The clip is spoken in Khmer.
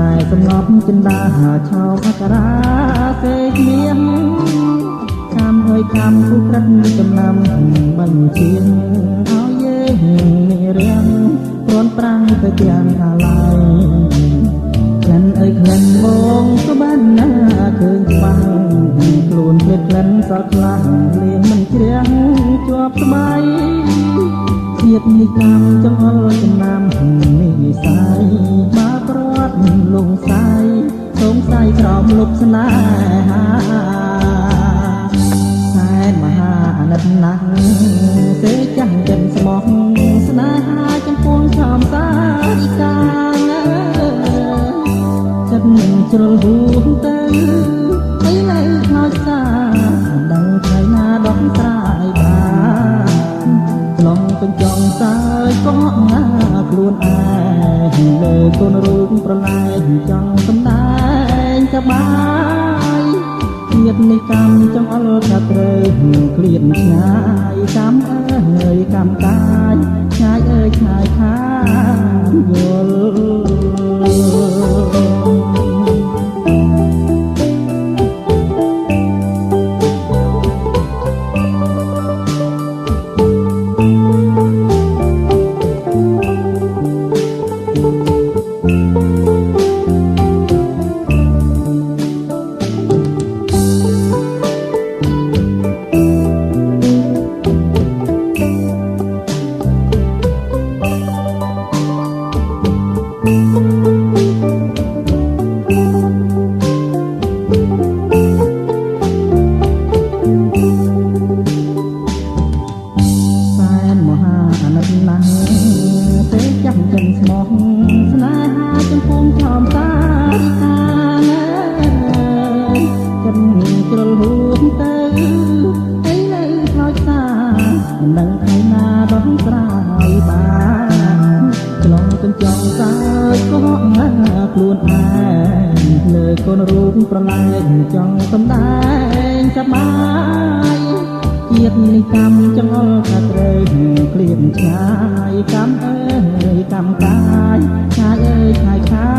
តែសំណប់ចិនដាឆោអក្សរាសេគៀងកាមអើយកាមគូក្រិតចំណាំបញ្ជាឲ្យយើងនេះរៀងព្រាន់ប្រាំងទៅទាំងអាឡ័យក្លិនអើយក្លិនបងក៏បានណាឃើញច្បាស់ខ្លួនភ្លេចក្លិនសល់ខ្លះលៀងមិនជ្រាំងជាប់ស្បៃជាតិនេះកម្មចង្អុលចំណាំនេះសាយបាប្រវត្តិលងសាយសងសាយក្រមលុបស្នេហាសែនមហាអាណិតណាស់ទេចាស់ចិនស្មោះស្នេហាចំពោះចំសារិកាចិត្តនឹងជ្រុលហួងទៅហើយនៅខ្នើចសាដឹងថ្ងៃណាដោះស្រាយបានឡងពេញចង់សើចក៏ណាខ្លួនឯងលើកូនរូបប្រឡែងចង់សម្ដែងសប្បាយជាតិនេះកម្មចង់អល់ថាត្រូវក្លៀនឆ្ងាយកម្មអើយកម្មកាយឆ្ងាយអើយឆ្ងាយខាងយល់ទេចាំចិនស្មោះស្នេហាចំពោះឆោមសារិកាចិនជ្រុលហួងទៅហើយនៅខ្លោចសាមិនដឹងថ្ងៃណាដោះស្រាយបានឆ្លងទាំងចង់សើចក៏ណាខ្លួនឯងលើកូនរូបប្រឡែងចង់សម្ដែងសប្បាយជាតិនេះកម្មចង្អុលថាត្រូវក្លៀនឆ្ងាយកម្មអើយកម្មកាយឆ្ងាយអើយឆ្ងាយខា